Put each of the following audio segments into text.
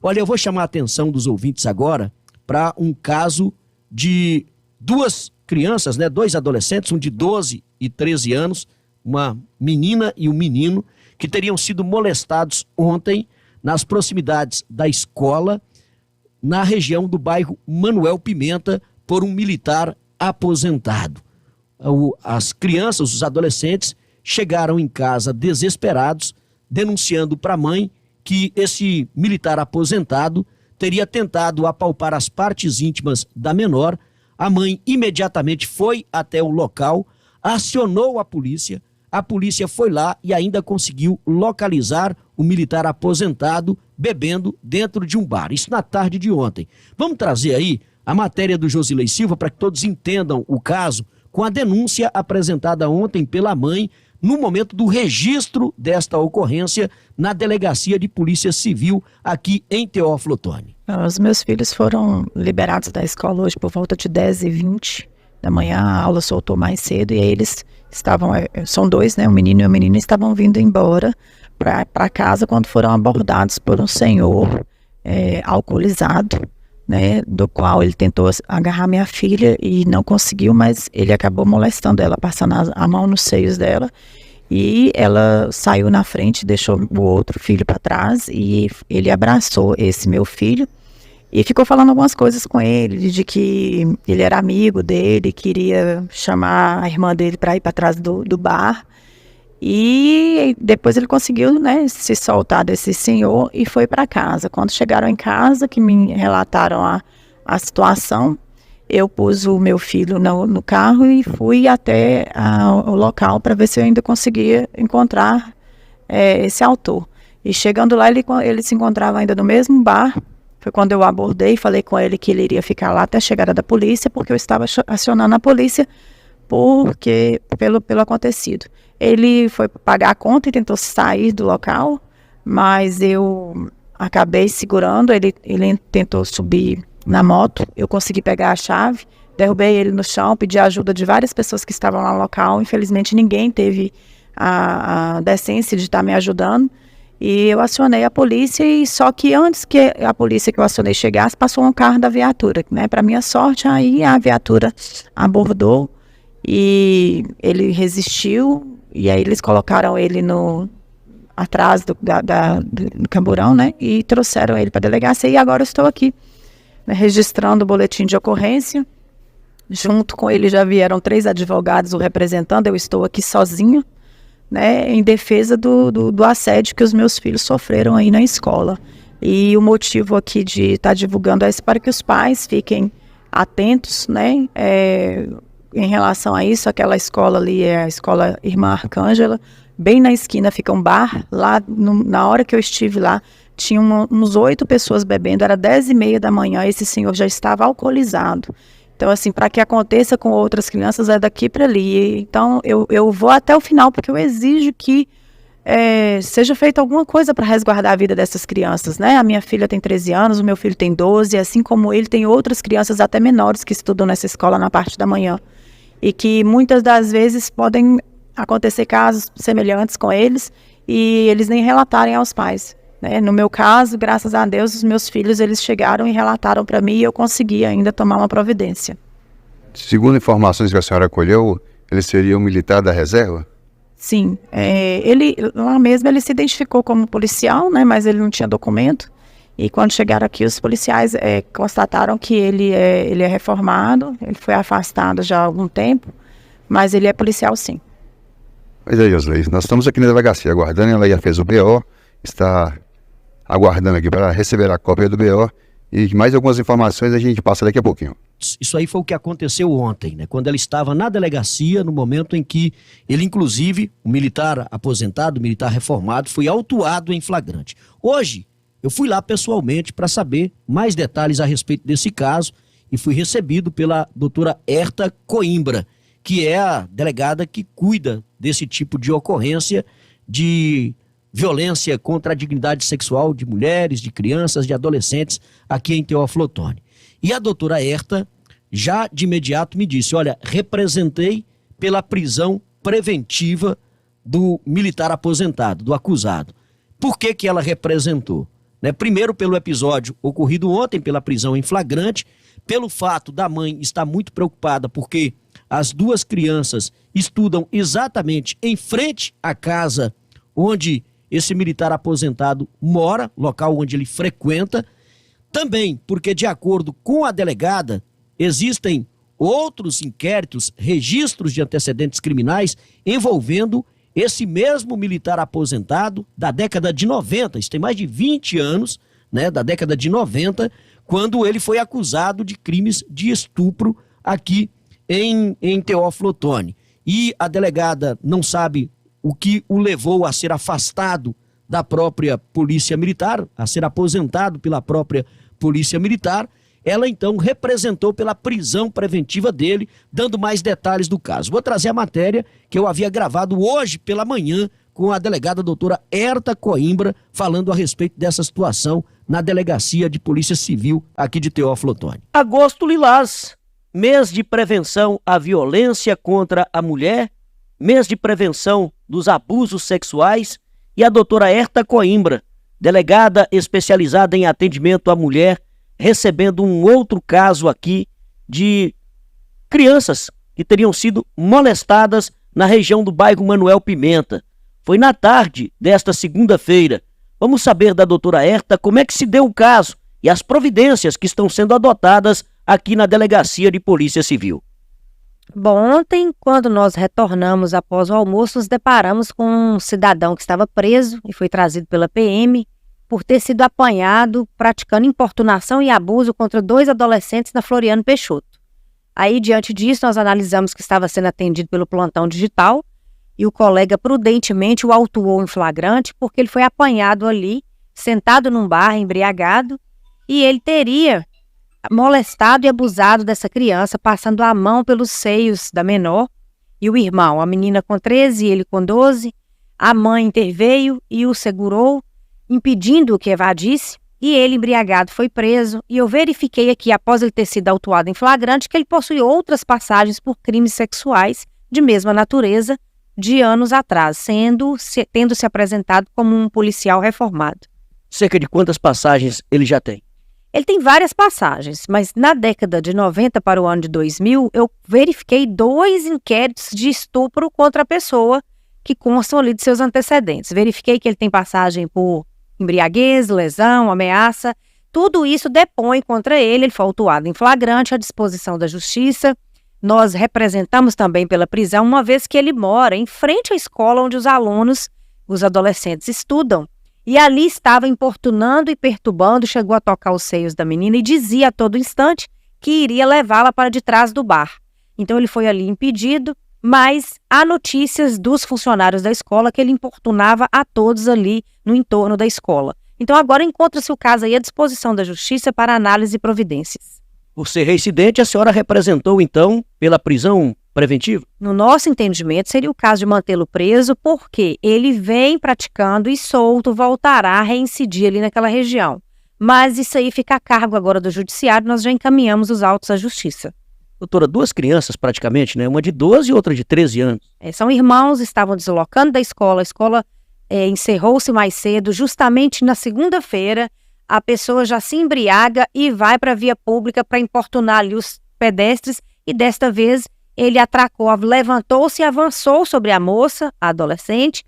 Olha, eu vou chamar a atenção dos ouvintes agora para um caso de duas crianças, né, dois adolescentes, um de 12 e 13 anos, uma menina e um menino, que teriam sido molestados ontem nas proximidades da escola, na região do bairro Manuel Pimenta, por um militar aposentado. As crianças, os adolescentes, chegaram em casa desesperados, denunciando para a mãe que esse militar aposentado teria tentado apalpar as partes íntimas da menor. A mãe imediatamente foi até o local, acionou a polícia foi lá e ainda conseguiu localizar o militar aposentado bebendo dentro de um bar. Isso na tarde de ontem. Vamos trazer aí a matéria do Josilei Silva para que todos entendam o caso, com a denúncia apresentada ontem pela mãe no momento do registro desta ocorrência na Delegacia de Polícia Civil aqui em Teófilo Otoni. Os meus filhos foram liberados da escola hoje por volta de 10h20 da manhã. A aula soltou mais cedo e aí eles estavam, são dois, né, um menino e uma menina, estavam vindo embora para casa quando foram abordados por um senhor alcoolizado, né, do qual ele tentou agarrar minha filha e não conseguiu, mas ele acabou molestando ela, passando a mão nos seios dela, e ela saiu na frente, deixou o outro filho para trás, e ele abraçou esse meu filho e ficou falando algumas coisas com ele, de que ele era amigo dele, queria chamar a irmã dele para ir para trás do bar. E depois ele conseguiu, né, se soltar desse senhor e foi para casa. Quando chegaram em casa, que me relataram a situação, eu pus o meu filho no carro e fui até o local para ver se eu ainda conseguia encontrar esse autor. E chegando lá, ele se encontrava ainda no mesmo bar. Foi quando eu abordei e falei com ele que ele iria ficar lá até a chegada da polícia, porque eu estava acionando a polícia pelo acontecido. Ele foi pagar a conta e tentou sair do local, mas eu acabei segurando, ele tentou subir na moto, eu consegui pegar a chave, derrubei ele no chão, pedi a ajuda de várias pessoas que estavam lá no local. Infelizmente ninguém teve a decência de estar me ajudando, e eu acionei a polícia, e só que antes que a polícia que eu acionei chegasse, passou um carro da viatura, né? Para minha sorte, aí a viatura abordou e ele resistiu, e aí eles colocaram ele atrás do camburão, né? E trouxeram ele para a delegacia, e agora eu estou aqui, né, registrando o boletim de ocorrência. Junto com ele já vieram 3 advogados o representando, eu estou aqui sozinho, né, em defesa do assédio que os meus filhos sofreram aí na escola. E o motivo aqui de estar divulgando é para que os pais fiquem atentos, né, em relação a isso. Aquela escola ali é a escola Irmã Arcângela, bem na esquina fica um bar. Lá, na hora que eu estive lá, tinha uns 8 pessoas bebendo, era 10h30 da manhã, esse senhor já estava alcoolizado. Então, assim, para que aconteça com outras crianças é daqui para ali. Então, eu vou até o final, porque eu exijo que seja feita alguma coisa para resguardar a vida dessas crianças, né? A minha filha tem 13 anos, o meu filho tem 12, assim como ele, tem outras crianças até menores que estudam nessa escola na parte da manhã. E que muitas das vezes podem acontecer casos semelhantes com eles e eles nem relatarem aos pais, né? No meu caso, graças a Deus, os meus filhos, eles chegaram e relataram para mim, e eu consegui ainda tomar uma providência. Segundo informações que a senhora colheu, ele seria um militar da reserva? Sim, ele lá mesmo ele se identificou como policial, né, mas ele não tinha documento. E quando chegaram aqui, os policiais constataram que ele é reformado, ele foi afastado já há algum tempo, mas ele é policial, sim. Pois é, Josilei, nós estamos aqui na delegacia aguardando, ela já fez o BO, está aguardando aqui para receber a cópia do BO, e mais algumas informações a gente passa daqui a pouquinho. Isso aí foi o que aconteceu ontem, né? Quando ela estava na delegacia, no momento em que ele, inclusive, o militar aposentado, o militar reformado, foi autuado em flagrante. Hoje, eu fui lá pessoalmente para saber mais detalhes a respeito desse caso e fui recebido pela doutora Herta Coimbra, que é a delegada que cuida desse tipo de ocorrência de violência contra a dignidade sexual de mulheres, de crianças, de adolescentes aqui em Teófilo Otoni. E a doutora Herta já de imediato me disse, olha, representei pela prisão preventiva do militar aposentado, do acusado. Por que ela representou? né? Primeiro pelo episódio ocorrido ontem, pela prisão em flagrante, pelo fato da mãe estar muito preocupada porque as duas crianças estudam exatamente em frente à casa onde esse militar aposentado mora, local onde ele frequenta. Também porque, de acordo com a delegada, existem outros inquéritos, registros de antecedentes criminais envolvendo esse mesmo militar aposentado da década de 90, isso tem mais de 20 anos, né, da década de 90, quando ele foi acusado de crimes de estupro aqui em Teófilo Otoni. E a delegada não sabe o que o levou a ser afastado da própria Polícia Militar, a ser aposentado pela própria Polícia Militar. Ela então representou pela prisão preventiva dele, dando mais detalhes do caso. Vou trazer a matéria que eu havia gravado hoje pela manhã com a delegada doutora Herta Coimbra, falando a respeito dessa situação na Delegacia de Polícia Civil aqui de Teófilo Otoni. Agosto Lilás, mês de prevenção à violência contra a mulher, mês de prevenção dos abusos sexuais, e a doutora Herta Coimbra, delegada especializada em atendimento à mulher, recebendo um outro caso aqui de crianças que teriam sido molestadas na região do bairro Manuel Pimenta. Foi na tarde desta segunda-feira. Vamos saber da doutora Herta como é que se deu o caso e as providências que estão sendo adotadas aqui na Delegacia de Polícia Civil. Bom, ontem, quando nós retornamos após o almoço, nos deparamos com um cidadão que estava preso e foi trazido pela PM por ter sido apanhado praticando importunação e abuso contra 2 adolescentes na Floriano Peixoto. Aí, diante disso, nós analisamos que estava sendo atendido pelo plantão digital e o colega prudentemente o autuou em flagrante porque ele foi apanhado ali, sentado num bar, embriagado, e ele teria molestado e abusado dessa criança, passando a mão pelos seios da menor e o irmão, a menina com 13 e ele com 12. A mãe interveio e o segurou, impedindo que evadisse, e ele, embriagado, foi preso. E eu verifiquei aqui, após ele ter sido autuado em flagrante, que ele possui outras passagens por crimes sexuais de mesma natureza de anos atrás, tendo se apresentado como um policial reformado. Cerca de quantas passagens ele já tem? Ele tem várias passagens, mas na década de 90 para o ano de 2000, eu verifiquei 2 inquéritos de estupro contra a pessoa que constam ali de seus antecedentes. Verifiquei que ele tem passagem por embriaguez, lesão, ameaça. Tudo isso depõe contra ele. Ele foi autuado em flagrante à disposição da Justiça. Nós representamos também pela prisão, uma vez que ele mora em frente à escola onde os alunos, os adolescentes, estudam. E ali estava importunando e perturbando, chegou a tocar os seios da menina e dizia a todo instante que iria levá-la para de trás do bar. Então ele foi ali impedido, mas há notícias dos funcionários da escola que ele importunava a todos ali no entorno da escola. Então agora encontra-se o caso aí à disposição da Justiça para análise e providências. Por ser reincidente, a senhora representou então pela prisão preventiva? No nosso entendimento, seria o caso de mantê-lo preso, porque ele vem praticando e solto voltará a reincidir ali naquela região. Mas isso aí fica a cargo agora do Judiciário, nós já encaminhamos os autos à Justiça. Doutora, 2 crianças praticamente, né? Uma de 12 e outra de 13 anos. São irmãos, estavam deslocando da escola, a escola encerrou-se mais cedo, justamente na segunda-feira, a pessoa já se embriaga e vai para a via pública para importunar ali os pedestres, e desta vez ele atracou, levantou-se e avançou sobre a moça, a adolescente,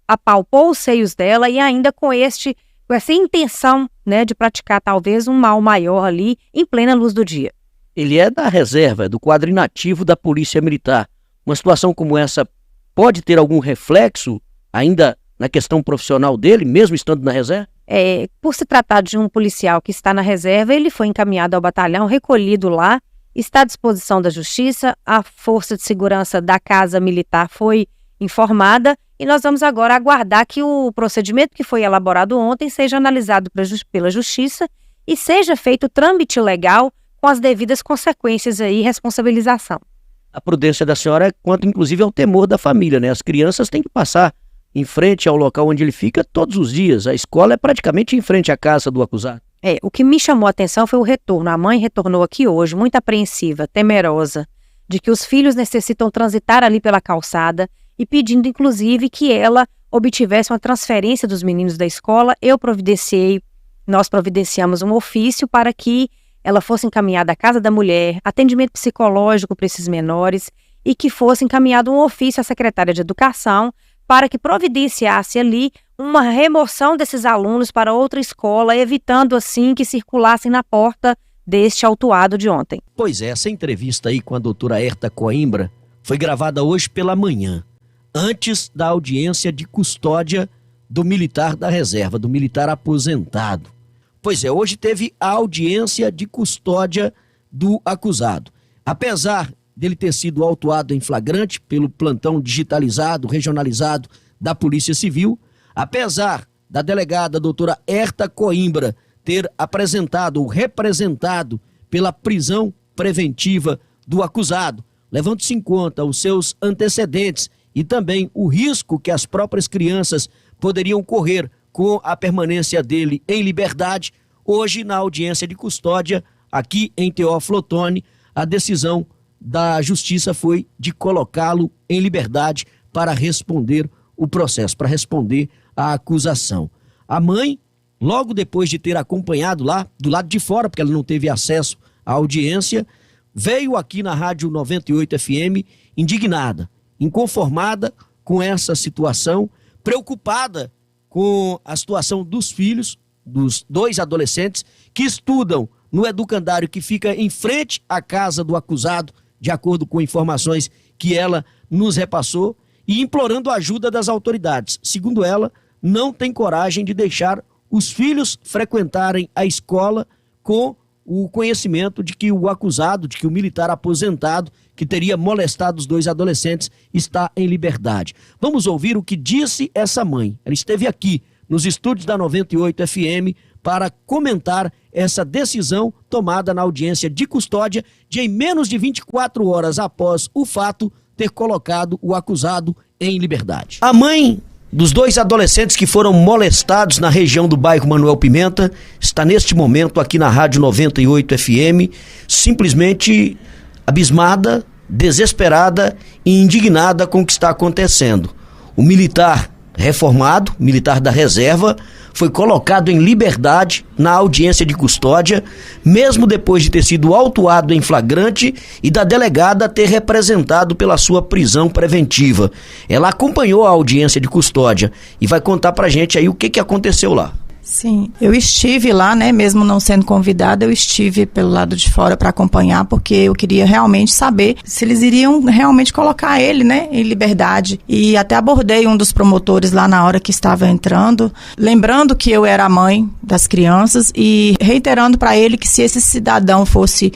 apalpou os seios dela e ainda com essa intenção, né, de praticar talvez um mal maior ali em plena luz do dia. Ele é da reserva, do quadro inativo da Polícia Militar. Uma situação como essa pode ter algum reflexo ainda na questão profissional dele, mesmo estando na reserva? Por se tratar de um policial que está na reserva, ele foi encaminhado ao batalhão, recolhido lá, está à disposição da Justiça, a Força de Segurança da Casa Militar foi informada e nós vamos agora aguardar que o procedimento que foi elaborado ontem seja analisado pela Justiça e seja feito o trâmite legal com as devidas consequências aí e responsabilização. A prudência da senhora é quanto inclusive ao temor da família, né? As crianças têm que passar em frente ao local onde ele fica todos os dias. A escola é praticamente em frente à casa do acusado. O que me chamou a atenção foi o retorno. A mãe retornou aqui hoje, muito apreensiva, temerosa, de que os filhos necessitam transitar ali pela calçada e pedindo, inclusive, que ela obtivesse uma transferência dos meninos da escola. Eu providenciei nós providenciamos um ofício para que ela fosse encaminhada à casa da mulher, atendimento psicológico para esses menores, e que fosse encaminhado um ofício à secretária de Educação para que providenciasse ali uma remoção desses alunos para outra escola, evitando assim que circulassem na porta deste autuado de ontem. Pois é, essa entrevista aí com a doutora Herta Coimbra foi gravada hoje pela manhã, antes da audiência de custódia do militar da reserva, do militar aposentado. Pois é, hoje teve a audiência de custódia do acusado. Apesar dele ter sido autuado em flagrante pelo plantão digitalizado, regionalizado da Polícia Civil, apesar da delegada doutora Herta Coimbra ter apresentado ou representado pela prisão preventiva do acusado, levando-se em conta os seus antecedentes e também o risco que as próprias crianças poderiam correr com a permanência dele em liberdade, hoje na audiência de custódia, aqui em Teófilo Otoni, a decisão da Justiça foi de colocá-lo em liberdade para responder o processo, para responder a acusação. A mãe, logo depois de ter acompanhado lá, do lado de fora, porque ela não teve acesso à audiência, veio aqui na Rádio 98 FM indignada, inconformada com essa situação, preocupada com a situação dos filhos, dos 2 adolescentes que estudam no educandário que fica em frente à casa do acusado, de acordo com informações que ela nos repassou, e implorando a ajuda das autoridades. Segundo ela, não tem coragem de deixar os filhos frequentarem a escola com o conhecimento de que o acusado, de que o militar aposentado, que teria molestado os 2 adolescentes, está em liberdade. Vamos ouvir o que disse essa mãe. Ela esteve aqui nos estúdios da 98 FM para comentar essa decisão tomada na audiência de custódia de em menos de 24 horas após o fato ter colocado o acusado em liberdade. A mãe dos 2 adolescentes que foram molestados na região do bairro Manuel Pimenta está neste momento aqui na Rádio 98 FM, simplesmente abismada, desesperada e indignada com o que está acontecendo. O militar reformado, militar da reserva, foi colocado em liberdade na audiência de custódia, mesmo depois de ter sido autuado em flagrante e da delegada ter representado pela sua prisão preventiva. Ela acompanhou a audiência de custódia e vai contar pra gente aí o que aconteceu lá. Sim, eu estive lá, né, mesmo não sendo convidada, eu estive pelo lado de fora para acompanhar, porque eu queria realmente saber se eles iriam realmente colocar ele, né, em liberdade. E até abordei um dos promotores lá na hora que estava entrando, lembrando que eu era a mãe das crianças e reiterando para ele que se esse cidadão fosse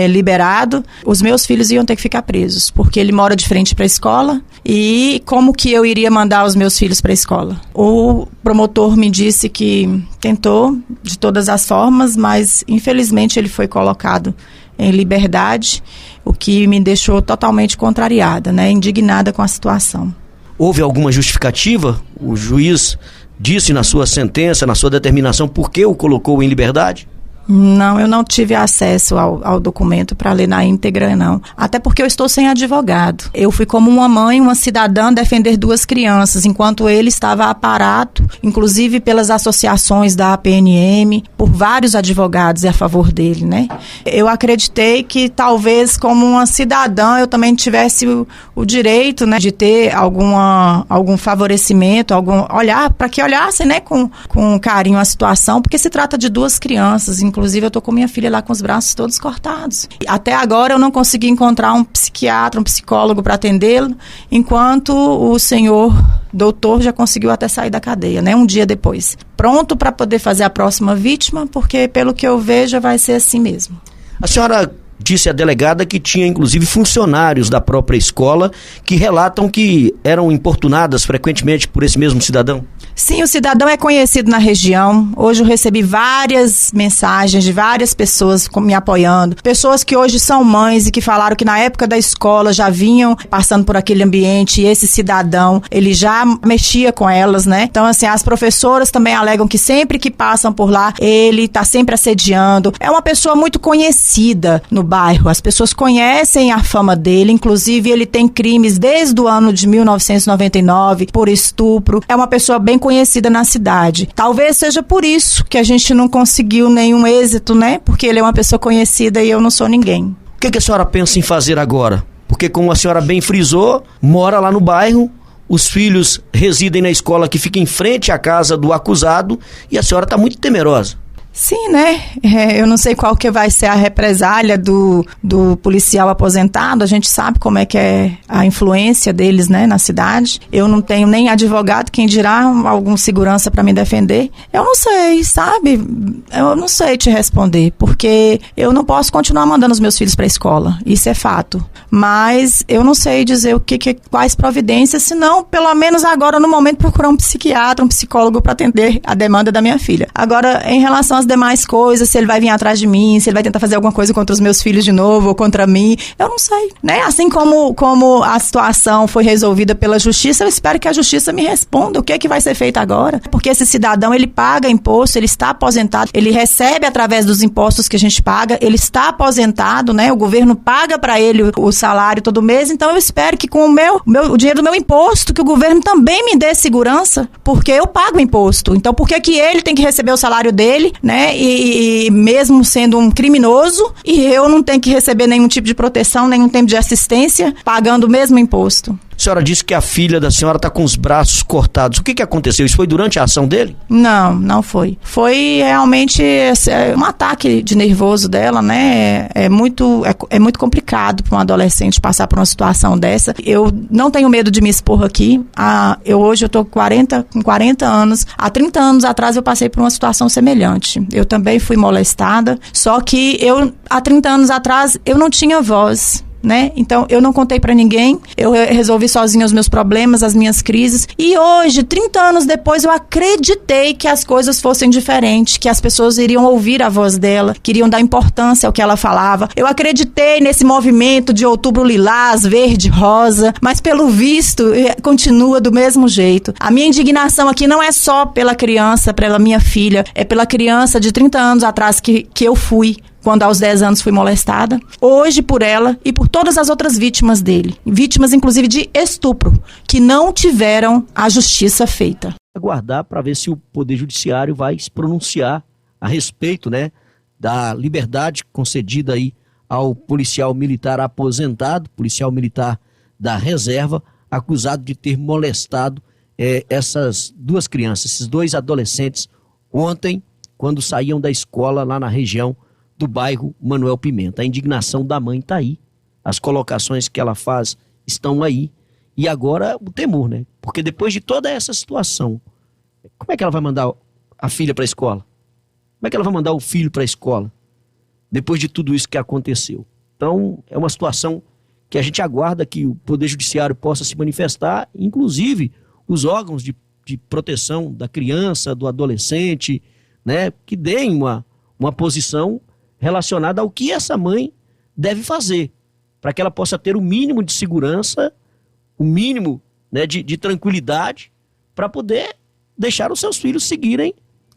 liberado, os meus filhos iam ter que ficar presos, porque ele mora de frente para a escola e como que eu iria mandar os meus filhos para a escola. O promotor me disse que tentou de todas as formas, mas infelizmente ele foi colocado em liberdade, o que me deixou totalmente contrariada, né, indignada com a situação. Houve alguma justificativa? O juiz disse na sua sentença, na sua determinação, por que o colocou em liberdade? Não, eu não tive acesso ao documento para ler na íntegra, não. Até porque eu estou sem advogado. Eu fui como uma mãe, uma cidadã, defender 2 crianças, enquanto ele estava aparato, inclusive pelas associações da APNM, por vários advogados a favor dele, né? Eu acreditei que talvez como uma cidadã eu também tivesse o direito, né, de ter algum favorecimento, olhar, para que olhassem, né, com carinho a situação, porque se trata de 2 crianças. Inclusive, eu tô com minha filha lá com os braços todos cortados. Até agora, eu não consegui encontrar um psiquiatra, um psicólogo para atendê-lo, enquanto o senhor doutor já conseguiu até sair da cadeia, né? Um dia depois. Pronto para poder fazer a próxima vítima, porque, pelo que eu vejo, vai ser assim mesmo. A senhora disse à delegada que tinha, inclusive, funcionários da própria escola que relatam que eram importunadas frequentemente por esse mesmo cidadão? Sim, o cidadão é conhecido na região. Hoje eu recebi várias mensagens de várias pessoas me apoiando. Pessoas que hoje são mães e que falaram que na época da escola já vinham passando por aquele ambiente e esse cidadão, ele já mexia com elas, né? Então, assim, as professoras também alegam que sempre que passam por lá, ele tá sempre assediando. É uma pessoa muito conhecida no bairro, as pessoas conhecem a fama dele, inclusive ele tem crimes desde o ano de 1999 por estupro, é uma pessoa bem conhecida na cidade. Talvez seja por isso que a gente não conseguiu nenhum êxito, né? Porque ele é uma pessoa conhecida e eu não sou ninguém. O que a senhora pensa em fazer agora? Porque, como a senhora bem frisou, mora lá no bairro, os filhos residem na escola que fica em frente à casa do acusado e a senhora está muito temerosa. Sim, né? Eu não sei qual que vai ser a represália do policial aposentado. A gente sabe como é que é a influência deles, né, na cidade. Eu não tenho nem advogado, quem dirá algum segurança para me defender. Eu não sei, sabe? Eu não sei te responder, porque eu não posso continuar mandando os meus filhos para a escola. Isso é fato. Mas eu não sei dizer quais providências, senão, pelo menos agora, no momento, procurar um psiquiatra, um psicólogo para atender a demanda da minha filha. Agora, em relação às demais coisas, se ele vai vir atrás de mim, se ele vai tentar fazer alguma coisa contra os meus filhos de novo ou contra mim, eu não sei, né? Assim como a situação foi resolvida pela justiça, eu espero que a justiça me responda o que é que vai ser feito agora, porque esse cidadão, ele paga imposto, ele está aposentado, ele recebe através dos impostos que a gente paga, ele está aposentado, né? O governo paga para ele o salário todo mês, então eu espero que com o dinheiro do meu imposto, que o governo também me dê segurança, porque eu pago imposto, então por que ele tem que receber o salário dele, né? E mesmo sendo um criminoso, e eu não tenho que receber nenhum tipo de proteção, nenhum tipo de assistência, pagando o mesmo imposto. A senhora disse que a filha da senhora está com os braços cortados. O que aconteceu? Isso foi durante a ação dele? Não foi. Foi realmente um ataque de nervoso dela, né? É muito complicado para um adolescente passar por uma situação dessa. Eu não tenho medo de me expor aqui. Hoje eu estou com 40 anos. Há 30 anos atrás eu passei por uma situação semelhante. Eu também fui molestada, só que há 30 anos atrás, eu não tinha voz. Né? Então, eu não contei pra ninguém, eu resolvi sozinha os meus problemas, as minhas crises, e hoje, 30 anos depois, eu acreditei que as coisas fossem diferentes, que as pessoas iriam ouvir a voz dela, que iriam dar importância ao que ela falava. Eu acreditei nesse movimento de Outubro Lilás, verde, rosa, mas pelo visto, continua do mesmo jeito. A minha indignação aqui não é só pela criança, pela minha filha, é pela criança de 30 anos atrás que eu fui, quando aos 10 anos fui molestada, hoje por ela e por todas as outras vítimas dele, vítimas inclusive de estupro, que não tiveram a justiça feita. Aguardar para ver se o Poder Judiciário vai se pronunciar a respeito, né, da liberdade concedida aí ao policial militar aposentado, policial militar da reserva, acusado de ter molestado essas duas crianças, esses dois adolescentes, ontem, quando saíam da escola lá na região do bairro Manuel Pimenta. A indignação da mãe está aí, as colocações que ela faz estão aí, e agora o temor, né? Porque depois de toda essa situação, como é que ela vai mandar a filha para a escola? Como é que ela vai mandar o filho para a escola? Depois de tudo isso que aconteceu. Então, é uma situação que a gente aguarda que o Poder Judiciário possa se manifestar, inclusive os órgãos de proteção da criança, do adolescente, né? Que deem uma posição relacionada ao que essa mãe deve fazer, para que ela possa ter o mínimo de segurança, o mínimo, né, de tranquilidade, para poder deixar os seus filhos seguirem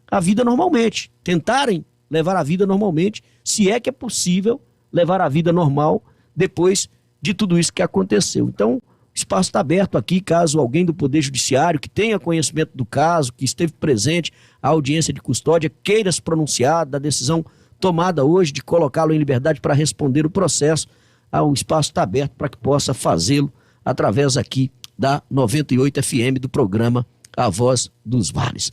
a vida normalmente, tentarem levar a vida normalmente, se é que é possível levar a vida normal depois de tudo isso que aconteceu. Então, o espaço está aberto aqui, caso alguém do Poder Judiciário que tenha conhecimento do caso, que esteve presente à audiência de custódia, queira se pronunciar da decisão tomada hoje de colocá-lo em liberdade para responder o processo, o espaço está aberto para que possa fazê-lo através aqui da 98 FM do programa A Voz dos Vales.